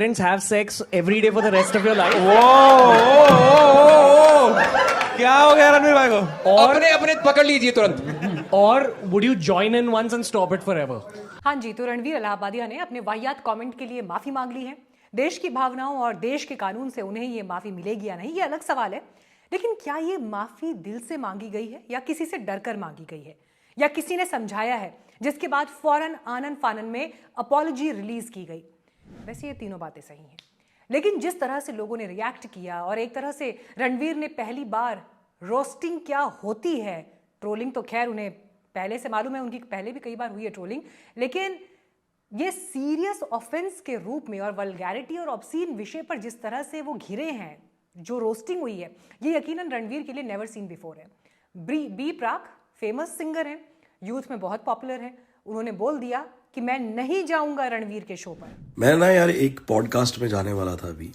Parents have sex every day for the rest of your life. क्या हो गया रणवीर भाई को? और अपने पकड़ लीजिए तुरंत। Or would you join in once and stop it forever? हाँ जी, तो रणवीर इलाहाबादिया ने अपने वाहियात कमेंट के लिए माफी मांग ली है। देश की भावनाओं और देश के कानून से उन्हें ये माफी मिलेगी या नहीं, ये अलग सवाल है। लेकिन क्या ये माफी दिल से मांगी गई है या किसी से डरकर मांगी गई है, या किसी ने समझाया है जिसके बाद फौरन आनन फानन में अपॉलॉजी रिलीज की गई? वैसे ये तीनों बातें सही हैं, लेकिन जिस तरह से लोगों ने रिएक्ट किया और एक तरह से रणवीर ने पहली बार रोस्टिंग क्या होती है, ट्रोलिंग तो खैर उन्हें पहले से मालूम है, उनकी पहले भी कई बार हुई है ट्रोलिंग, लेकिन ये सीरियस ऑफेंस के रूप में और वल्गैरिटी और ऑब्सीन विषय पर जिस तरह से वो घिरे हैं, जो रोस्टिंग हुई है, ये यकीनन रणवीर के लिए नेवर सीन बिफोर है। बी प्राक फेमस सिंगर हैं, यूथ में बहुत पॉपुलर हैं। उन्होंने बोल दिया कि मैं नहीं जाऊंगा रणवीर के शो पर। मैं ना यार एक पॉडकास्ट में जाने वाला था अभी,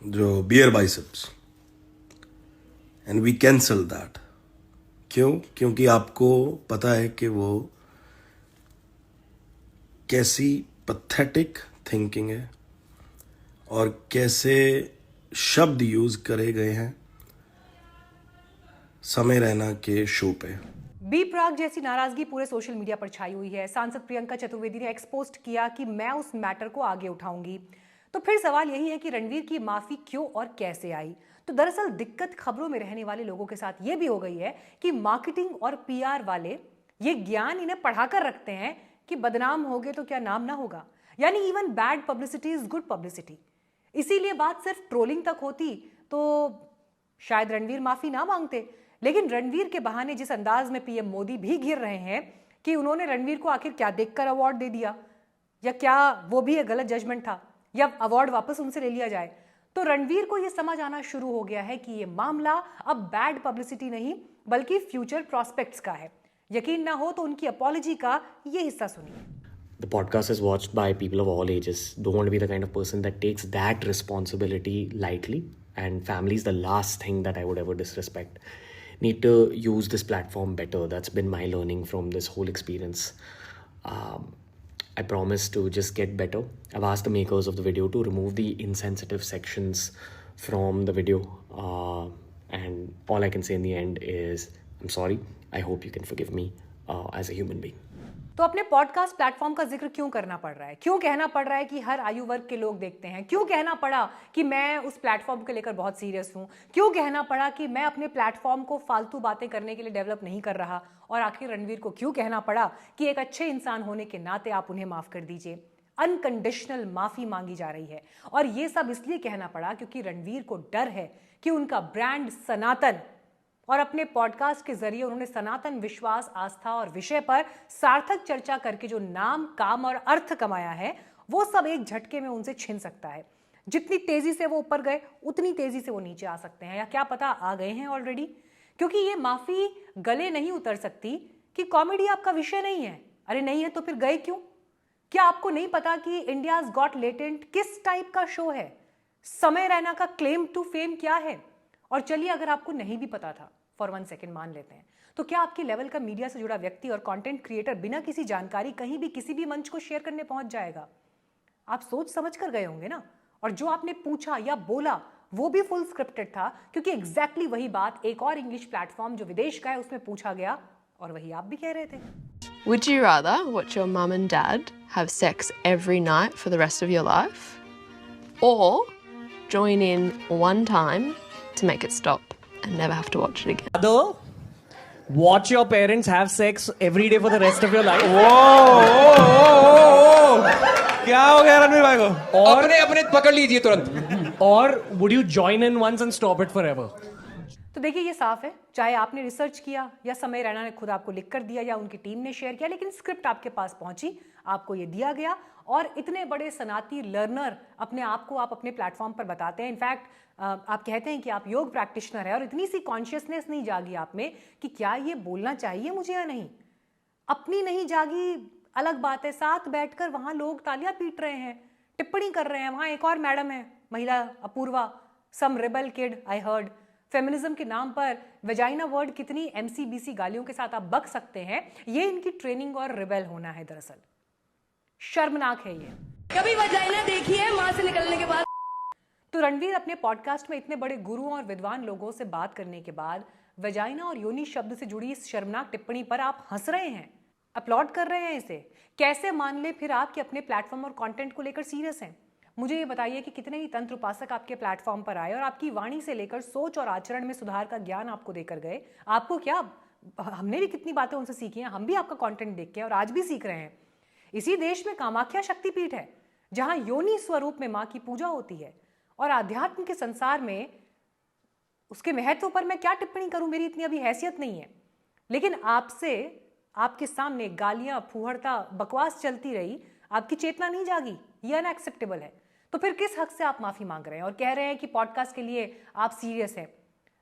जो बियर biceps, and we cancel that. क्यों? क्योंकि आपको पता है कि वो कैसी पैथेटिक थिंकिंग है और कैसे शब्द यूज करे गए हैं समय रैना के शो पे। बी प्राक जैसी नाराजगी पूरे सोशल मीडिया पर छाई हुई है। सांसद प्रियंका चतुर्वेदी ने एक्सपोज किया कि मैं उस मैटर को आगे उठाऊंगी। तो फिर सवाल यही है कि रणवीर की माफी क्यों और कैसे आई? तो दरअसल दिक्कत खबरों में रहने वाले लोगों के साथ ये भी हो गई है कि मार्केटिंग और पीआर वाले ये ज्ञान इन्हें पढ़ाकर रखते हैं कि बदनाम होगे तो क्या नाम ना होगा, यानी even bad publicity is good publicity. इसीलिए बात सिर्फ ट्रोलिंग तक होती तो शायद रणवीर माफी ना मांगते, लेकिन रणवीर के बहाने जिस अंदाज में पीएम मोदी भी घिर रहे हैं कि उन्होंने रणवीर को आखिर क्या देखकर अवार्ड दे दिया, या क्या वो भी एक गलत जजमेंट था, या अवार्ड वापस उनसे ले लिया जाए, तो रणवीर को यह समझ आना शुरू हो गया है कि यह मामला अब बैड पब्लिसिटी नहीं बल्कि फ्यूचर प्रॉस्पेक्ट्स का है। यकीन ना हो तो उनकी अपॉलॉजी का ये हिस्सा सुनिए। The podcast is watched by people of all ages. Don't want to be the kind of person that takes that responsibility lightly, and family is the last thing that I would ever disrespect. Need to use this platform better. That's been my learning from this whole experience. I promise to just get better. I've asked the makers of the video to remove the insensitive sections from the video, and all I can say in the end is I'm sorry. I hope you can forgive me as a human being. तो अपने podcast platform का जिक्र क्यों करना पड़ रहा है? क्यों कहना पड़ रहा है कि हर आयु वर्ग के लोग देखते हैं? क्यों कहना पड़ा कि मैं उस प्लेटफॉर्म को लेकर बहुत सीरियस हूं? क्यों कहना पड़ा कि मैं अपने प्लेटफॉर्म को फालतू बातें करने के लिए डेवलप नहीं कर रहा? और आखिर रणवीर को क्यों कहना पड़ा कि एक अच्छे इंसान होने के नाते आप उन्हें माफ कर दीजिए? अनकंडीशनल माफी मांगी जा रही है, और ये सब इसलिए कहना पड़ा क्योंकि रणवीर को डर है कि उनका ब्रांड सनातन, और अपने पॉडकास्ट के जरिए उन्होंने सनातन विश्वास, आस्था और विषय पर सार्थक चर्चा करके जो नाम, काम और अर्थ कमाया है, वो सब एक झटके में उनसे छिन सकता है। जितनी तेजी से वो ऊपर गए उतनी तेजी से वो नीचे आ सकते हैं, या क्या पता आ गए हैं ऑलरेडी। क्योंकि ये माफी गले नहीं उतर सकती कि कॉमेडी आपका विषय नहीं है। अरे नहीं है तो फिर गए क्यों? क्या आपको नहीं पता कि इंडियाज गॉट लेटेंट किस टाइप का शो है? समय रैना का क्लेम टू फेम क्या है? और चलिए अगर आपको नहीं भी पता था, फॉर 1 सेकेंड मान लेते हैं, तो क्या आपके लेवल का मीडिया से जुड़ा व्यक्ति और कंटेंट क्रिएटर बिना किसी जानकारी कहीं भी किसी भी मंच को शेयर करने पहुंच जाएगा? आप सोच समझ कर गए होंगे ना। और जो आपने पूछा या बोला वो भी फुल स्क्रिप्टेड था, क्योंकि एग्जैक्टली वही बात एक और इंग्लिश प्लेटफॉर्म जो विदेश का है उसमें पूछा गया, और वही आप भी कह रहे थे। Would you rather watch your mum and dad have sex every night for the rest of your life, or join in one time to make it stop and never have to watch it again? Other, watch your parents have sex every day for the rest of your life. क्या हो गया रणवीर भाई को? और अपने पकड़ लीजिए तुरंत। Or would you join in once and stop it forever? तो देखिए ये साफ है, चाहे आपने रिसर्च किया या समय रैना ने खुद आपको लिख कर दिया या उनकी टीम ने शेयर किया, लेकिन स्क्रिप्ट आपके पास पहुंची, आपको ये दिया गया, और इतने बड़े सनाती लर्नर अपने आप को आप अपने प्लेटफॉर्म पर बताते हैं। इनफैक्ट आप कहते हैं कि आप योग प्रैक्टिशनर है, और इतनी सी कॉन्शियसनेस नहीं जागी आप में कि क्या ये बोलना चाहिए मुझे या नहीं। अपनी नहीं जागी अलग बात है, साथ बैठकर वहां लोग तालियां पीट रहे हैं, टिप्पणी कर रहे हैं। वहां एक और मैडम है, महिला Apurva, some rebel kid I heard. Feminism के नाम पर वेजाइना वर्ड कितनी एमसीबीसी गालियों के साथ आप बक सकते हैं, ये इनकी ट्रेनिंग और रिबेल होना है। दरअसल शर्मनाक है ये। कभी वजाइना देखी है मां से निकलने के बाद? तो रणवीर अपने पॉडकास्ट में इतने बड़े गुरुओं और विद्वान लोगों से बात करने के बाद वजाइना और योनि शब्द से जुड़ी इस शर्मनाक टिप्पणी पर आप हंस रहे हैं, अपलॉड कर रहे हैं इसे। कैसे मान ले फिर आप कि अपने प्लेटफॉर्म और कंटेंट को लेकर सीरियस हैं? मुझे ये बताइए कि कितने ही तंत्र उपासक आपके प्लेटफॉर्म पर आए और आपकी वाणी से लेकर सोच और आचरण में सुधार का ज्ञान आपको देकर गए। आपको क्या, हमने भी कितनी बातें उनसे सीखी हैं, हम भी आपका कंटेंट देख के और आज भी सीख रहे हैं। इसी देश में कामाख्या शक्तिपीठ है जहां योनि स्वरूप में मां की पूजा होती है और आध्यात्म के संसार में उसके महत्व पर मैं क्या टिप्पणी करूं, मेरी इतनी अभी हैसियत नहीं है। लेकिन आपसे, आपके सामने गालियां, फूहड़ता, बकवास चलती रही, आपकी चेतना नहीं जागी, ये अनएक्सेप्टेबल है। तो फिर किस हक से आप माफी मांग रहे हैं और कह रहे हैं कि पॉडकास्ट के लिए आप सीरियस हैं?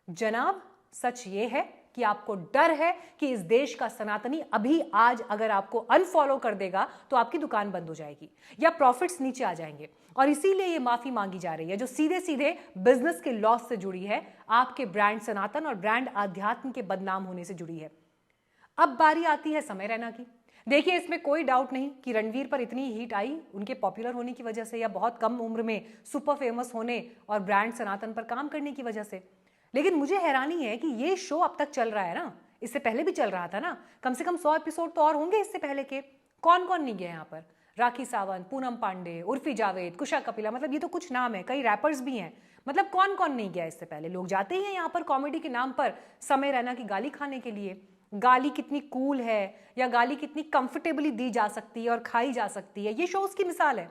जनाब, सच ये है कि आपको डर है कि इस देश का सनातनी अभी आज अगर आपको अनफॉलो कर देगा तो आपकी दुकान बंद हो जाएगी या प्रॉफिट्स नीचे आ जाएंगे, और इसीलिए ये माफी मांगी जा रही है जो सीधे सीधे बिजनेस के लॉस से जुड़ी है, आपके ब्रांड सनातन और ब्रांड आध्यात्म के बदनाम होने से जुड़ी है। अब बारी आती है समय रैना की। देखिए, इसमें कोई डाउट नहीं कि रणवीर पर इतनी हीट आई उनके पॉपुलर होने की वजह से या बहुत कम उम्र में सुपर फेमस होने और ब्रांड सनातन पर काम करने की वजह से। लेकिन मुझे हैरानी है कि ये शो अब तक चल रहा है ना, इससे पहले भी चल रहा था ना, कम से कम 100 एपिसोड तो और होंगे इससे पहले के। कौन कौन नहीं गया यहाँ पर? राखी सावंत, पूनम पांडे, उर्फी जावेद, कुशा कपिला, मतलब ये तो कुछ नाम है, कई रैपर्स भी हैं। मतलब कौन कौन नहीं गया इससे पहले? लोग जाते ही हैं यहाँ पर कॉमेडी के नाम पर समय रैना की गाली खाने के लिए। गाली कितनी कूल है या गाली कितनी कंफर्टेबली दी जा सकती है और खाई जा सकती है, ये शो उसकी मिसाल है।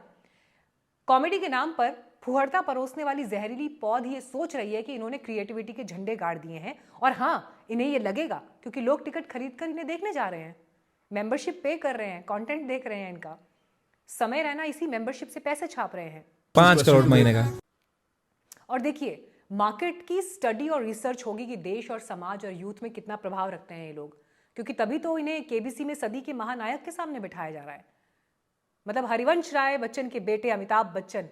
कॉमेडी के नाम पर फुहड़ता परोसने वाली जहरीली पौध ये सोच रही है कि इन्होंने क्रिएटिविटी के झंडे गाड़ दिए हैं, और हाँ, इन्हें ये लगेगा क्योंकि लोग टिकट खरीद कर इन्हें देखने जा रहे हैं, मेंबरशिप पे कर रहे हैं, कंटेंट देख रहे हैं इनका। समय रैना इसी मेंबरशिप से पैसे छाप रहे हैं 5 करोड़ महीने का। और देखिए, मार्केट की स्टडी और रिसर्च होगी कि देश और समाज और यूथ में कितना प्रभाव रखते हैं ये लोग, क्योंकि तभी तो इन्हें केबीसी में सदी के महानायक के सामने बिठाया जा रहा है। मतलब हरिवंश राय बच्चन के बेटे अमिताभ बच्चन,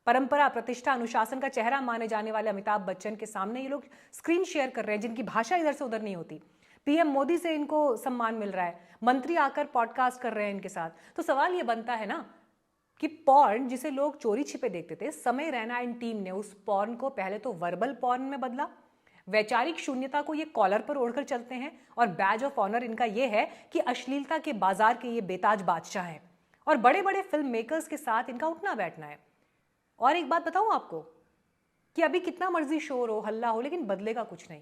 परंपरा, प्रतिष्ठा, अनुशासन का चेहरा माने जाने वाले अमिताभ बच्चन के सामने ये लोग स्क्रीन शेयर कर रहे हैं, जिनकी भाषा इधर से उधर नहीं होती। पीएम मोदी से इनको सम्मान मिल रहा है, मंत्री आकर पॉडकास्ट कर रहे हैं इनके साथ। तो सवाल ये बनता है ना कि पॉर्न जिसे लोग चोरी छिपे देखते थे, समय रैना एंड टीम ने उस पॉर्न को पहले तो वर्बल पॉर्न में बदला, वैचारिक शून्यता को ये कॉलर पर ओढ़कर चलते हैं, और बैज ऑफ ऑनर इनका ये है कि अश्लीलता के बाजार के ये बेताज बादशाह हैं, और बड़े बड़े फिल्म मेकर्स के साथ इनका उठना बैठना है। और एक बात बताऊं आपको कि अभी कितना मर्जी शोर हो, हल्ला हो, लेकिन बदलेगा कुछ नहीं,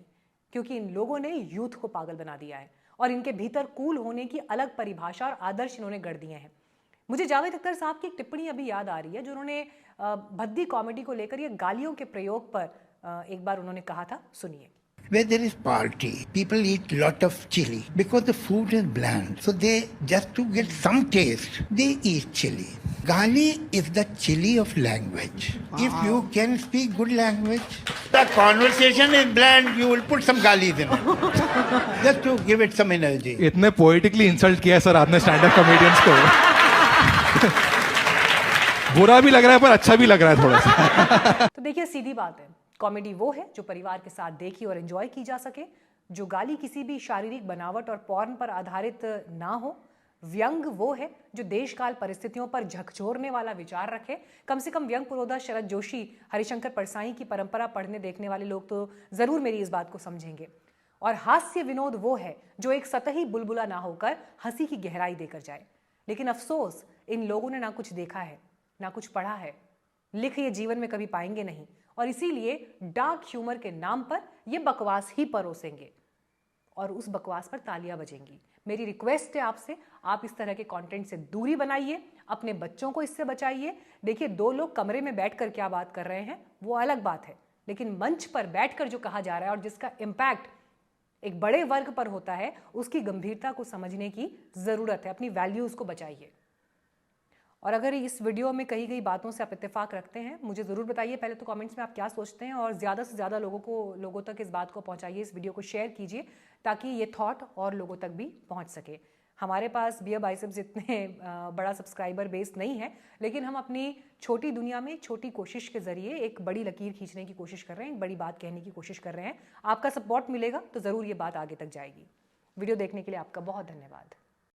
क्योंकि इन लोगों ने यूथ को पागल बना दिया है और इनके भीतर कूल होने की अलग परिभाषा और आदर्श इन्होंने गढ़ दिए हैं। मुझे जावेद अख्तर साहब की एक टिप्पणी अभी याद आ रही है जो उन्होंने भद्दी कॉमेडी को लेकर या गालियों के प्रयोग पर एक बार उन्होंने कहा था, सुनिए। Where there is party, people eat lot of chili because the food is bland. So they, just to get some taste, they eat chili. Gali is the chili of language. Wow. If you can speak good language, the conversation is bland, you will put some galis in it. Just to give it some energy. इतने poetically insult किया sir आपने stand up comedians को। बुरा भी लग रहा है पर अच्छा भी लग रहा है थोड़ा सा। तो देखिए, सीधी बात है, कॉमेडी वो है जो परिवार के साथ देखी और एंजॉय की जा सके, जो गाली किसी भी शारीरिक बनावट और पॉर्न पर आधारित ना हो। व्यंग वो है जो देश काल परिस्थितियों पर झकझोरने वाला विचार रखे। कम से कम व्यंग पुरोधा शरद जोशी, हरिशंकर परसाई की परंपरा पढ़ने देखने वाले लोग तो जरूर मेरी इस बात को समझेंगे। और हास्य विनोद वो है जो एक सतही बुलबुला ना होकर हंसी की गहराई देकर जाए। लेकिन अफसोस, इन लोगों ने ना कुछ देखा है, ना कुछ पढ़ा है, लिख ये जीवन में कभी पाएंगे नहीं, और इसीलिए डार्क ह्यूमर के नाम पर ये बकवास ही परोसेंगे और उस बकवास पर तालियां बजेंगी। मेरी रिक्वेस्ट है आपसे, आप इस तरह के कंटेंट से दूरी बनाइए, अपने बच्चों को इससे बचाइए। देखिए, दो लोग कमरे में बैठकर क्या बात कर रहे हैं वो अलग बात है, लेकिन मंच पर बैठकर जो कहा जा रहा है और जिसका इम्पैक्ट एक बड़े वर्ग पर होता है, उसकी गंभीरता को समझने की जरूरत है। अपनी वैल्यूज को बचाइए। और अगर इस वीडियो में कही गई बातों से आप इत्तेफाक रखते हैं, मुझे ज़रूर बताइए पहले तो कमेंट्स में आप क्या सोचते हैं, और ज़्यादा से ज़्यादा लोगों तक इस बात को पहुंचाइए, इस वीडियो को शेयर कीजिए ताकि ये थॉट और लोगों तक भी पहुंच सके। हमारे पास बियर बाइसेप्स इतने बड़ा सब्सक्राइबर बेस नहीं है, लेकिन हम अपनी छोटी दुनिया में छोटी कोशिश के जरिए एक बड़ी लकीर खींचने की कोशिश कर रहे हैं, एक बड़ी बात कहने की कोशिश कर रहे हैं। आपका सपोर्ट मिलेगा तो ज़रूर ये बात आगे तक जाएगी। वीडियो देखने के लिए आपका बहुत धन्यवाद।